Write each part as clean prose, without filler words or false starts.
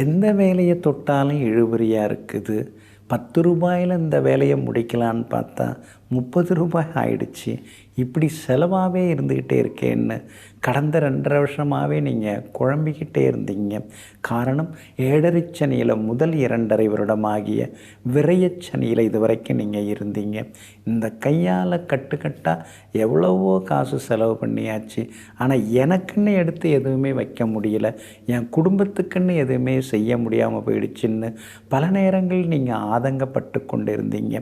எந்த வேலையை தொட்டாலும் இழுபறியாக இருக்குது. ரூ. 10 இந்த வேலையை முடிக்கலான்னு பார்த்தா ரூ. 30 ஆயிடுச்சு. இப்படி செலவாகவே இருந்துக்கிட்டே இருக்கேன்னு கடந்த 2.5 வருஷமாகவே நீங்கள் குழம்பிக்கிட்டே இருந்தீங்க. காரணம், ஏழரைச்சனியில் முதல் 2.5 வருடமாகிய விரயச்சனியில் இது வரைக்கும் நீங்கள் இருந்தீங்க. இந்த கையால் கட்டுக்கட்டாக எவ்வளவோ காசு செலவு பண்ணியாச்சு. ஆனால் எனக்குன்னு எடுத்து எதுவுமே வைக்க முடியல, என் குடும்பத்துக்குன்னு எதுவுமே செய்ய முடியாமல் போயிடுச்சுன்னு பல நேரங்கள் நீங்கள் ஆதங்கப்பட்டு கொண்டு இருந்தீங்க.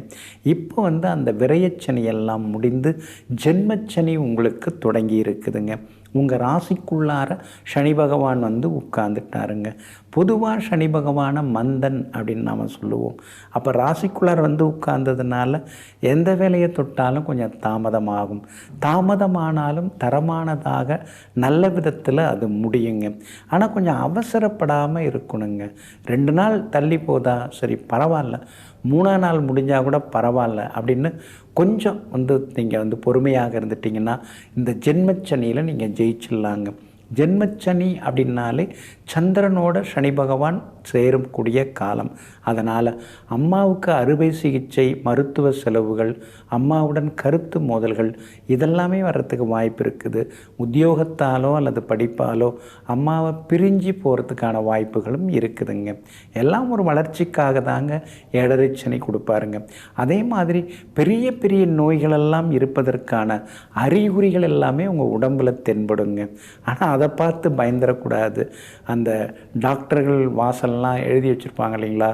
இப்போ அந்த விரயச்சனி எல்லாம் முடிந்து ஜென்மச்சனி உங்களுக்கு தொடங்கி இருக்குதுங்க. உங்கள் ராசிக்குள்ளார சனி பகவான் உட்கார்ந்துட்டாருங்க. பொதுவாக சனி பகவானை மந்தன் அப்படின்னு நாம் சொல்லுவோம். அப்போ ராசிக்குள்ளார உட்கார்ந்ததுனால எந்த வேலையை தொட்டாலும் கொஞ்சம் தாமதமாகும். தாமதமானாலும் தரமானதாக நல்ல விதத்தில் அது முடியுங்க. ஆனால் கொஞ்சம் அவசரப்படாமல் இருக்கணுங்க. 2 நாள் தள்ளி போதா சரி பரவாயில்ல, 3ஆம் நாள் முடிஞ்சால் கூட பரவாயில்ல அப்படின்னு கொஞ்சம் நீங்கள் பொறுமையாக இருந்துட்டிங்கன்னா இந்த ஜென்மச்சனியில் நீங்கள் ஜெயிச்சிடலாங்க. ஜென்மச்சனி அப்படின்னாலே சந்திரனோட சனி பகவான் சேரக்கூடிய காலம். அதனால் அம்மாவுக்கு அறுவை சிகிச்சை, மருத்துவ செலவுகள், அம்மாவுடன் கருத்து மோதல்கள் இதெல்லாமே வர்றதுக்கு வாய்ப்பு இருக்குது. உத்தியோகத்தாலோ அல்லது படிப்பாலோ அம்மாவை பிரிஞ்சு போகிறதுக்கான வாய்ப்புகளும் இருக்குதுங்க. எல்லாம் ஒரு வளர்ச்சிக்காக தாங்க ஏழரைச்சனி கொடுப்பாருங்க. அதே மாதிரி பெரிய பெரிய நோய்களெல்லாம் இருப்பதற்கான அறிகுறிகள் எல்லாமே உங்கள் உடம்பில் தென்படுங்க. ஆனால் அதை பார்த்து பயந்துடக்கூடாது. அந்த டாக்டர்கள் வாசல்லாம் எழுதி வச்சுருப்பாங்க இல்லைங்களா,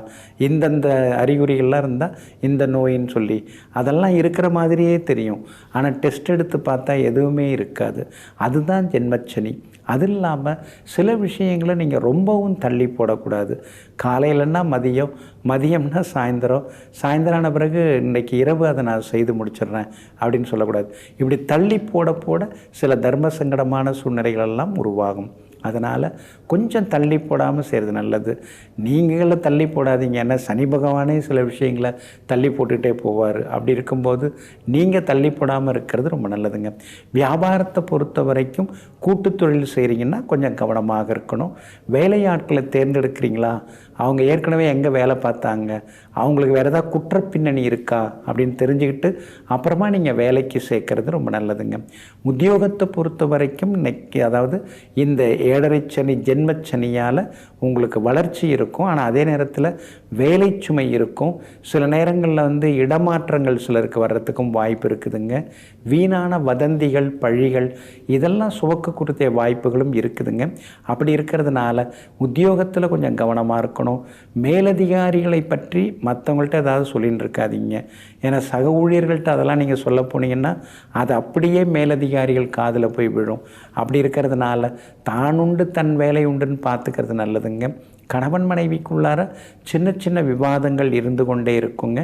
இந்தந்த அறிகுறிகள்லாம் இருந்தால் இந்த நோயின்னு சொல்லி, அதெல்லாம் இருக்கிற மாதிரியே தெரியும். ஆனால் டெஸ்ட் எடுத்து பார்த்தா எதுவுமே இருக்காது. அதுதான் ஜென்மச்சனி. அது இல்லாமல் சில விஷயங்களை நீங்கள் ரொம்பவும் தள்ளி போடக்கூடாது. காலையிலன்னா மதியம், மதியம்னா சாயந்தரம், சாயந்தரான பிறகு இன்றைக்கி இரவு அதை நான் செய்து முடிச்சிடுறேன் அப்படின்னு சொல்லக்கூடாது. இப்படி தள்ளி போட போட சில தர்ம சங்கடமான சூழ்நிலைகளெல்லாம் உருவாகும். அதனால் கொஞ்சம் தள்ளி போடாமல் செய்கிறது நல்லது. நீங்களே தள்ளி போடாதீங்க. ஏன்னா சனி பகவானே சில விஷயங்களை தள்ளி போட்டுகிட்டே போவார். அப்படி இருக்கும்போது நீங்கள் தள்ளி போடாமல் இருக்கிறது ரொம்ப நல்லதுங்க. வியாபாரத்தை பொறுத்த வரைக்கும் கூட்டு தொழில் செய்கிறீங்கன்னா கொஞ்சம் கவனமாக இருக்கணும். வேலையாட்களை தேர்ந்தெடுக்கிறீங்களா, அவங்க ஏற்கனவே எங்கே வேலை பார்த்தாங்க, அவங்களுக்கு வேறு ஏதாவது குற்ற பின்னணி இருக்கா அப்படின்னு தெரிஞ்சுக்கிட்டு அப்புறமா நீங்கள் வேலைக்கு சேர்க்கறது ரொம்ப நல்லதுங்க. உத்தியோகத்தை பொறுத்த வரைக்கும் இன்னைக்கு அதாவது இந்த ஏழரைச்சனி ஜென்மச்சனியால் உங்களுக்கு வளர்ச்சி இருக்கும். ஆனால் அதே நேரத்தில் வேலை சுமை இருக்கும். சில நேரங்களில் இடமாற்றங்கள் சிலருக்கு வர்றதுக்கும் வாய்ப்பு இருக்குதுங்க. வீணான வதந்திகள், பழிகள் இதெல்லாம் சுவக்கக்கூடிய வாய்ப்புகளும் இருக்குதுங்க. அப்படி இருக்கிறதுனால உத்தியோகத்தில் கொஞ்சம் கவனமாக இருக்கணும். மேலதிகாரிகளை பற்றி மற்றவங்கள்ட்ட ஏதாவது சொல்லின்னு இருக்காதீங்க. ஏன்னா சக ஊழியர்கள்ட்ட அதெல்லாம் நீங்கள் சொல்ல போனீங்கன்னா அது அப்படியே மேலதிகாரிகள் காதில் போய் விழும். அப்படி இருக்கிறதுனால தான் உண்டு தன் வேலை உண்டுன்னு பார்த்துக்கிறது நல்லதுங்க. கணவன் மனைவிக்குள்ளார சின்ன சின்ன விவாதங்கள் இருந்து கொண்டே இருக்குங்க.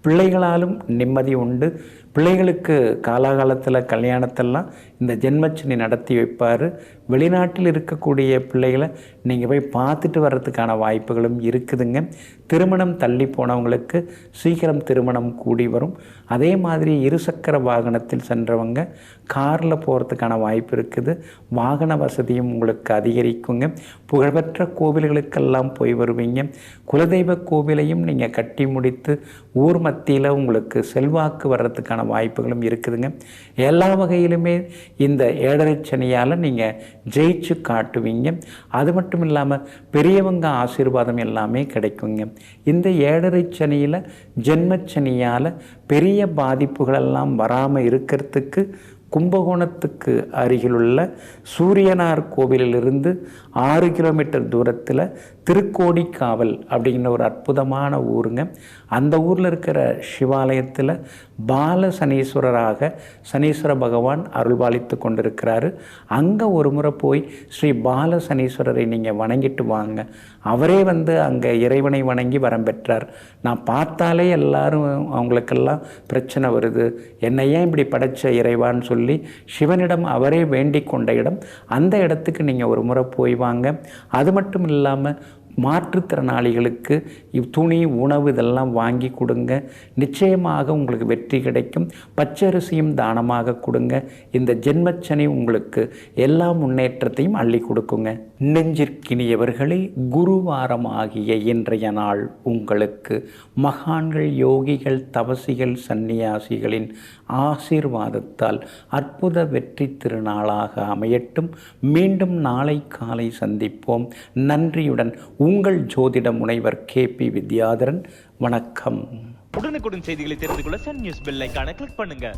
பிள்ளைகளாலும் நிம்மதி உண்டு. பிள்ளைகளுக்கு காலாகாலத்தில் கல்யாணத்தெல்லாம் இந்த ஜென்மச்சனி நடத்தி வைப்பார். வெளிநாட்டில் இருக்கக்கூடிய பிள்ளைகளை நீங்கள் போய் பார்த்துட்டு வர்றதுக்கான வாய்ப்புகளும் இருக்குதுங்க. திருமணம் தள்ளி போனவங்களுக்கு சீக்கிரம் திருமணம் கூடி வரும். அதே மாதிரி இருசக்கர வாகனத்தில் சென்றவங்க காரில் போகிறதுக்கான வாய்ப்பு இருக்குது. வாகன வசதியும் உங்களுக்கு அதிகரிக்குங்க. புகழ்பெற்ற கோவில்களுக்கெல்லாம் போய் வருவீங்க. குலதெய்வ கோவிலையும் நீங்கள் கட்டி முடித்து ஊர் மத்தியில் உங்களுக்கு செல்வாக்கு வர்றதுக்கான வாய்ப்புகளும் இருக்குதுங்க. எல்லா வகையிலுமே இந்த ஏழரைச்சனியால் நீங்கள் ஜெயிச்சு காட்டுவீங்க. அது மட்டும் இல்லாமல் பெரியவங்க ஆசீர்வாதம் எல்லாமே கிடைக்குங்க. இந்த ஏழரைச்சனியில் ஜென்மச்சனியால் பெரிய பாதிப்புகளெல்லாம் வராமல் இருக்கிறதுக்கு கும்பகோணத்துக்கு அருகிலுள்ள சூரியனார் கோவிலிலிருந்து 6 கிலோமீட்டர் தூரத்தில் திருக்கோடிக்காவல் அப்படிங்கிற ஒரு அற்புதமான ஊருங்க. அந்த ஊரில் இருக்கிற சிவாலயத்தில் பால சனீஸ்வரராக சனீஸ்வர பகவான் அருள்பாலித்து கொண்டிருக்கிறாரு. அங்கே ஒரு முறை போய் ஸ்ரீ பால சனீஸ்வரரை நீங்கள் வணங்கிட்டு வாங்க. அவரே அங்கே இறைவனை வணங்கி வரம் பெற்றார். நான் பார்த்தாலே எல்லாரும் அவங்களுக்கெல்லாம் பிரச்சனை வருது, என்னை ஏன் இப்படி படைச்ச இறைவான்னு சொல்லி சிவனிடம் அவரே வேண்டிக் கொண்ட இடம். அந்த இடத்துக்கு நீங்கள் ஒரு முறை போய் வாங்க. அது மட்டும் இல்லாமல் மாற்றுத்திறனாளிகளுக்கு துணி உணவு இதெல்லாம் வாங்கி கொடுங்க. நிச்சயமாக உங்களுக்கு வெற்றி கிடைக்கும். பச்சரிசியும் தானமாக கொடுங்க. இந்த ஜென்மச்சனி உங்களுக்கு எல்லா முன்னேற்றத்தையும் அள்ளி கொடுக்குங்க. நெஞ்சிற்கினியவர்களே, குருவாரமாகிய இன்றைய நாள் உங்களுக்கு மகான்கள், யோகிகள், தவசிகள், சந்நியாசிகளின் ஆசீர்வாதத்தால் அற்புத வெற்றி திருநாளாக அமையட்டும். மீண்டும் நாளை காலை சந்திப்போம். நன்றியுடன் உங்கள் ஜோதிட முனைவர் KP வித்யாதரன். வணக்கம். உடனுக்குடன் செய்திகளை தெரிந்து கொள்ள சன் நியூஸ் பெல் ஐகானை கிளிக் பண்ணுங்க.